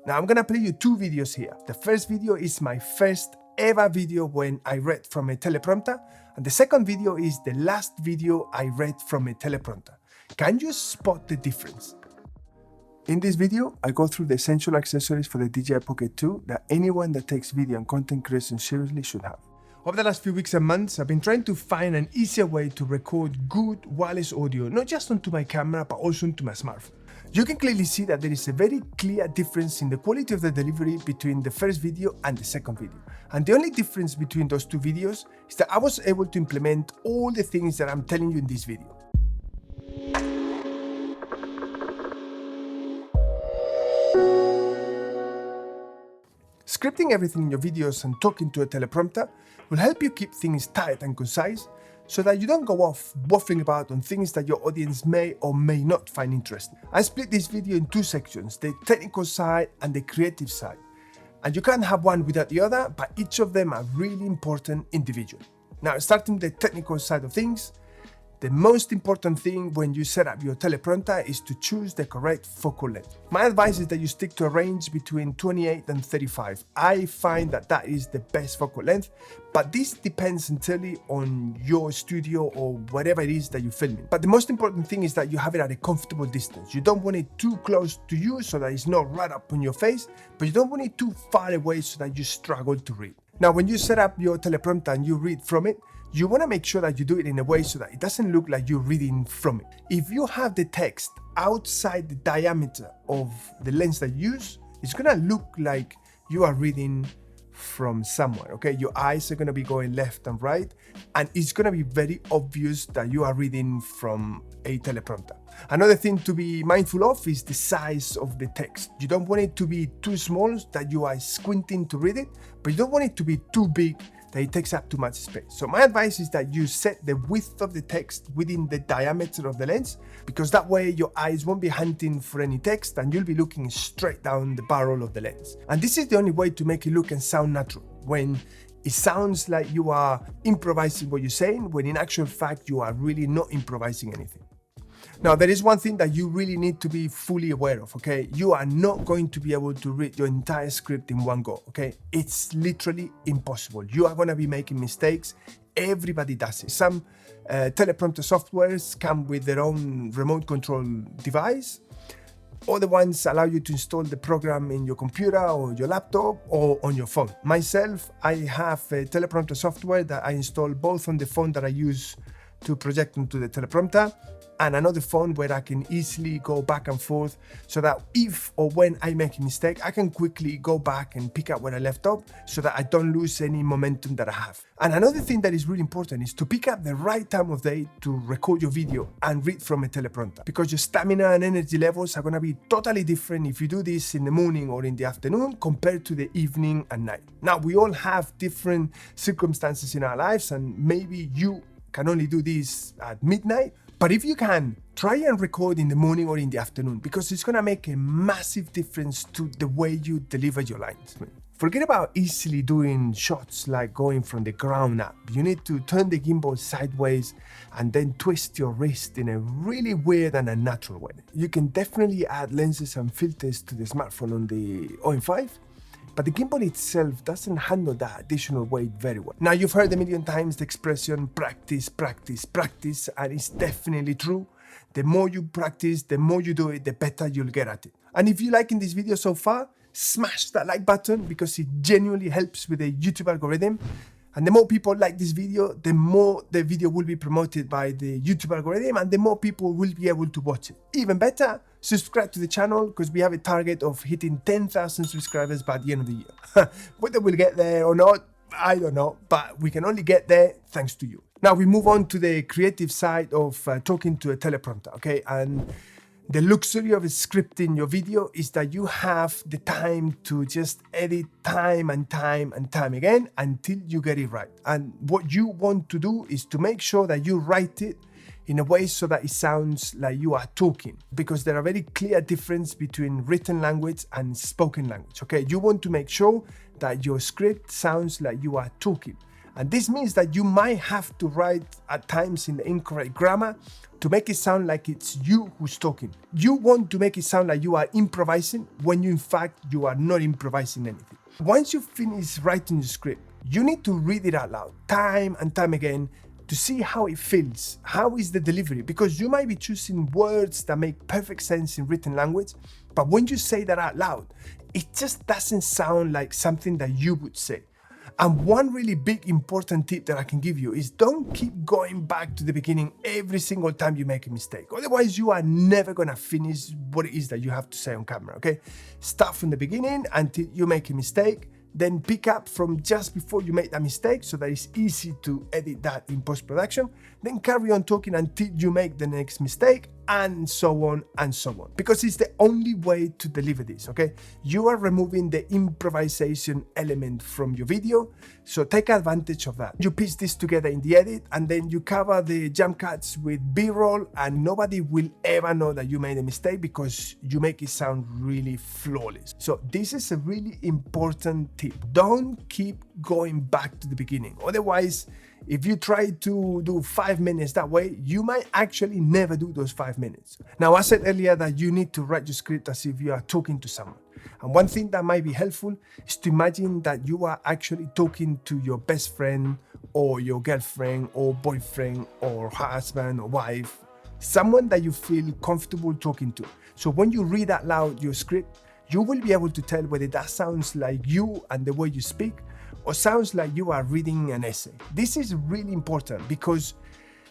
Now I'm gonna play you two videos here. The first video is my first ever video when I read from a teleprompter, and the second video is the last video I read from a teleprompter. Can you spot the difference? In this video, I go through the essential accessories for the DJI Pocket 2 that anyone that takes video and content creation seriously should have. Over the last few weeks and months, I've been trying to find an easier way to record good wireless audio, not just onto my camera, but also onto my smartphone. You can clearly see that there is a very clear difference in the quality of the delivery between the first video and the second video. And the only difference between those two videos is that I was able to implement all the things that I'm telling you in this video. Scripting everything in your videos and talking to a teleprompter will help you keep things tight and concise so that you don't go off waffling about on things that your audience may or may not find interesting. I split this video in two sections, the technical side and the creative side. And you can't have one without the other, but each of them are really important individually. Now, starting with the technical side of things, the most important thing when you set up your teleprompter is to choose the correct focal length. My advice is that you stick to a range between 28 and 35. I find that that is the best focal length, but this depends entirely on your studio or whatever it is that you're filming. But the most important thing is that you have it at a comfortable distance. You don't want it too close to you so that it's not right up on your face, but you don't want it too far away so that you struggle to read. Now, when you set up your teleprompter and you read from it, you want to make sure that you do it in a way so that it doesn't look like you're reading from it. If you have the text outside the diameter of the lens that you use, it's going to look like you are reading from somewhere, okay? Your eyes are going to be going left and right, and it's going to be very obvious that you are reading from a teleprompter. Another thing to be mindful of is the size of the text. You don't want it to be too small that you are squinting to read it, but you don't want it to be too big that it takes up too much space. So my advice is that you set the width of the text within the diameter of the lens, because that way your eyes won't be hunting for any text and you'll be looking straight down the barrel of the lens. And this is the only way to make it look and sound natural, when it sounds like you are improvising what you're saying, when in actual fact you are really not improvising anything. Now, there is one thing that you really need to be fully aware of, okay? You are not going to be able to read your entire script in one go, okay? It's literally impossible. You are going to be making mistakes. Everybody does it. Some teleprompter softwares come with their own remote control device. Other ones allow you to install the program in your computer or your laptop or on your phone. Myself, I have a teleprompter software that I install both on the phone that I use to project onto the teleprompter, and another phone where I can easily go back and forth so that if or when I make a mistake, I can quickly go back and pick up where I left off so that I don't lose any momentum that I have. And another thing that is really important is to pick up the right time of day to record your video and read from a teleprompter, because your stamina and energy levels are going to be totally different if you do this in the morning or in the afternoon compared to the evening and night. Now, we all have different circumstances in our lives, and maybe you can only do this at midnight. But if you can, try and record in the morning or in the afternoon, because it's going to make a massive difference to the way you deliver your lines. Forget about easily doing shots like going from the ground up. You need to turn the gimbal sideways and then twist your wrist in a really weird and unnatural way. You can definitely add lenses and filters to the smartphone on the OM5, but the gimbal itself doesn't handle that additional weight very well. Now, you've heard a million times the expression practice, practice, practice, and it's definitely true. The more you practice, the more you do it, the better you'll get at it. And if you're liking this video so far, smash that like button, because it genuinely helps with the YouTube algorithm. And the more people like this video, the more the video will be promoted by the YouTube algorithm and the more people will be able to watch it. Even better, subscribe to the channel, because we have a target of hitting 10,000 subscribers by the end of the year. Whether we'll get there or not, I don't know, but we can only get there thanks to you. Now we move on to the creative side of talking to a teleprompter, okay? And the luxury of scripting your video is that you have the time to just edit time and time and time again until you get it right. And what you want to do is to make sure that you write it in a way so that it sounds like you are talking, because there are very clear difference between written language and spoken language, okay? You want to make sure that your script sounds like you are talking. And this means that you might have to write at times in the incorrect grammar to make it sound like it's you who's talking. You want to make it sound like you are improvising when in fact you are not improvising anything. Once you finish writing the script, you need to read it out loud time and time again to see how it feels, how is the delivery, because you might be choosing words that make perfect sense in written language, but when you say that out loud, it just doesn't sound like something that you would say. And one really big important tip that I can give you is don't keep going back to the beginning every single time you make a mistake. Otherwise, you are never gonna finish what it is that you have to say on camera, okay? Start from the beginning until you make a mistake, then pick up from just before you make that mistake so that it's easy to edit that in post-production, then carry on talking until you make the next mistake, and so on and so on. Because it's the only way to deliver this, okay? You are removing the improvisation element from your video, so take advantage of that. You piece this together in the edit, and then you cover the jump cuts with B-roll, and nobody will ever know that you made a mistake because you make it sound really flawless. So this is a really important tip. Don't keep going back to the beginning. Otherwise, if you try to do 5 minutes that way, you might actually never do those 5 minutes. Now, I said earlier that you need to write your script as if you are talking to someone. And one thing that might be helpful is to imagine that you are actually talking to your best friend or your girlfriend or boyfriend or husband or wife, someone that you feel comfortable talking to. So when you read out loud your script, you will be able to tell whether that sounds like you and the way you speak, or sounds like you are reading an essay. This is really important because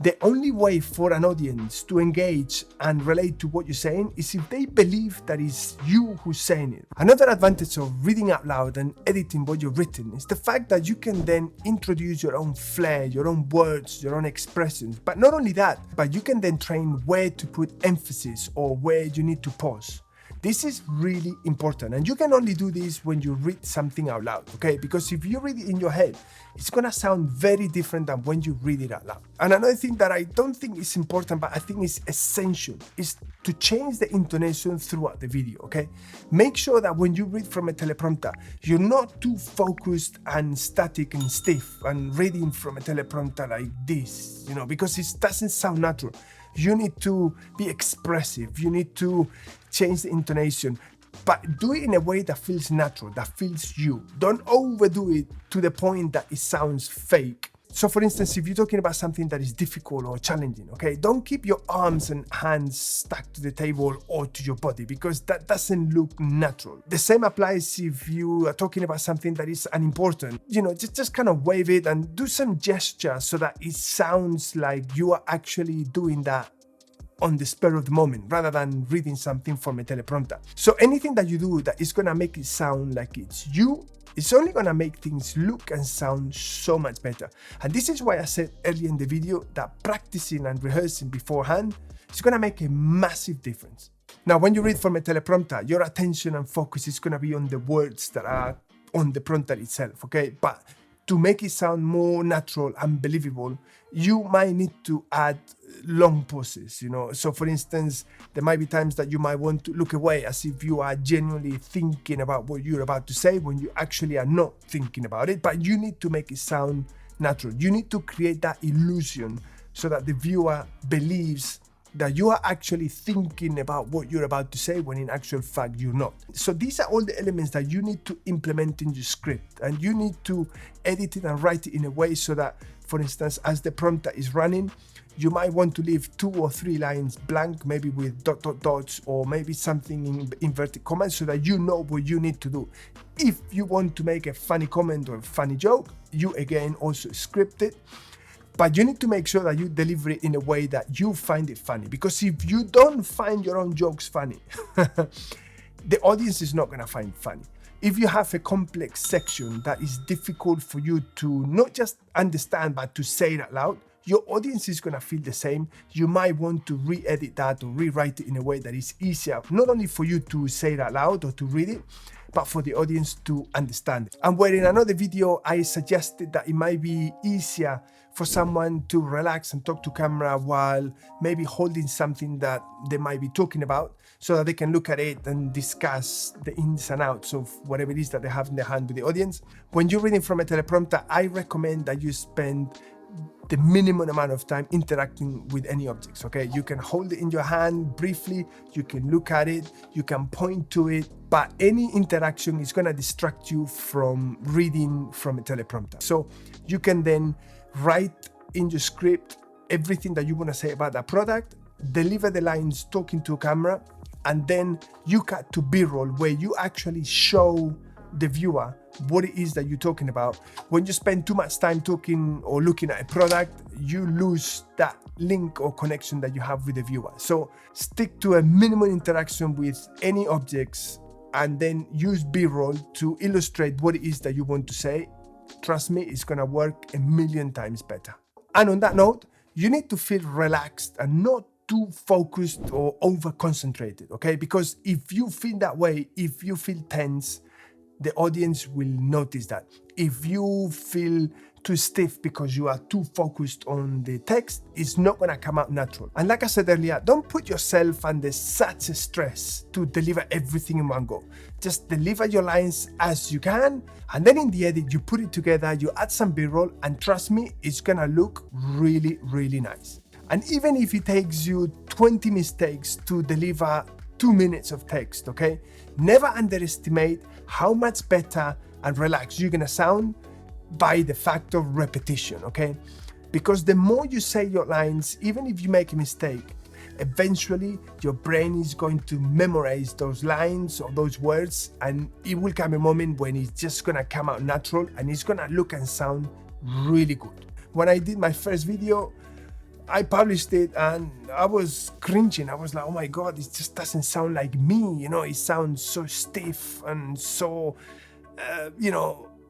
the only way for an audience to engage and relate to what you're saying is if they believe that it's you who's saying it. Another advantage of reading out loud and editing what you've written is the fact that you can then introduce your own flair, your own words, your own expressions. But not only that, but you can then train where to put emphasis or where you need to pause. This is really important, and you can only do this when you read something out loud, okay? Because if you read it in your head, it's gonna sound very different than when you read it out loud. And another thing that I don't think is important, but I think is essential, is to change the intonation throughout the video, okay? Make sure that when you read from a teleprompter, you're not too focused and static and stiff and reading from a teleprompter like this, you know, because it doesn't sound natural. You need to be expressive, you need to change the intonation, but do it in a way that feels natural, that feels you. Don't overdo it to the point that it sounds fake. So for instance, if you're talking about something that is difficult or challenging, okay, don't keep your arms and hands stuck to the table or to your body because that doesn't look natural. The same applies if you are talking about something that is unimportant. You know, just kind of wave it and do some gesture so that it sounds like you are actually doing that on the spur of the moment rather than reading something from a teleprompter. So anything that you do that is gonna make it sound like it's you, it's only gonna make things look and sound so much better. And this is why I said earlier in the video that practicing and rehearsing beforehand is gonna make a massive difference. Now, when you read from a teleprompter, your attention and focus is gonna be on the words that are on the prompter itself, okay? But to make it sound more natural and believable, you might need to add long pauses, you know. So for instance, there might be times that you might want to look away as if you are genuinely thinking about what you're about to say when you actually are not thinking about it, but you need to make it sound natural. You need to create that illusion so that the viewer believes that you are actually thinking about what you're about to say when in actual fact you're not. So these are all the elements that you need to implement in your script, and you need to edit it and write it in a way so that, for instance, as the prompter is running, you might want to leave 2 or 3 lines blank, maybe with ... dots, or maybe something in inverted commas so that you know what you need to do. If you want to make a funny comment or a funny joke, you again also script it. But you need to make sure that you deliver it in a way that you find it funny. Because if you don't find your own jokes funny, the audience is not going to find it funny. If you have a complex section that is difficult for you to not just understand, but to say it out loud, your audience is going to feel the same. You might want to re-edit that or rewrite it in a way that is easier, not only for you to say it out loud or to read it, but for the audience to understand it. And where in another video, I suggested that it might be easier for someone to relax and talk to camera while maybe holding something that they might be talking about, so that they can look at it and discuss the ins and outs of whatever it is that they have in their hand with the audience. When you're reading from a teleprompter, I recommend that you spend the minimum amount of time interacting with any objects, okay? You can hold it in your hand briefly, you can look at it, you can point to it, but any interaction is gonna distract you from reading from a teleprompter. So you can then write in your script everything that you wanna say about that product, deliver the lines talking to a camera, and then you cut to B-roll where you actually show the viewer what it is that you're talking about. When you spend too much time talking or looking at a product, you lose that link or connection that you have with the viewer. So stick to a minimum interaction with any objects and then use B-roll to illustrate what it is that you want to say. Trust me, it's gonna work a million times better. And on that note, you need to feel relaxed and not too focused or over concentrated, okay? Because if you feel that way, if you feel tense, the audience will notice that. If you feel too stiff because you are too focused on the text, it's not gonna come out natural. And like I said earlier, don't put yourself under such a stress to deliver everything in one go. Just deliver your lines as you can, and then in the edit, you put it together, you add some B-roll, and trust me, it's gonna look really, really nice. And even if it takes you 20 mistakes to deliver 2 minutes of text, okay? Never underestimate how much better and relaxed you're gonna sound by the fact of repetition, okay? Because the more you say your lines, even if you make a mistake, eventually your brain is going to memorize those lines or those words, and it will come a moment when it's just gonna come out natural and it's gonna look and sound really good. When I did my first video, I published it and I was cringing. I was like, oh my God, it just doesn't sound like me. You know, it sounds so stiff and so,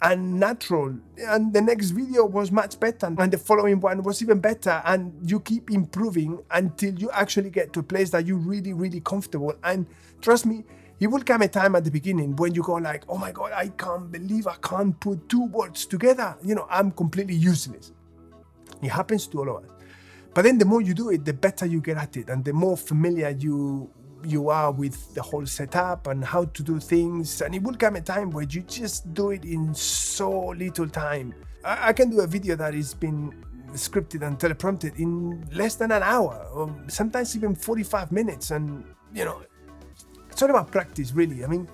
unnatural. And the next video was much better. And the following one was even better. And you keep improving until you actually get to a place that you're really, really comfortable. And trust me, it will come a time at the beginning when you go like, oh my God, I can't believe I can't put 2 words together. You know, I'm completely useless. It happens to all of us. But then the more you do it, the better you get at it, and the more familiar you are with the whole setup and how to do things. And it will come a time where you just do it in so little time. I can do a video that has been scripted and teleprompted in less than an hour, or sometimes even 45 minutes. And, you know, it's all about practice, really. I mean,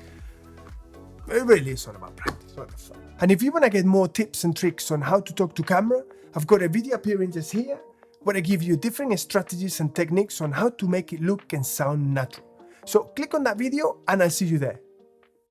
it really is all about practice. What the fuck? And if you want to get more tips and tricks on how to talk to camera, I've got a video appearing just here, where I give you different strategies and techniques on how to make it look and sound natural. So click on that video and I'll see you there.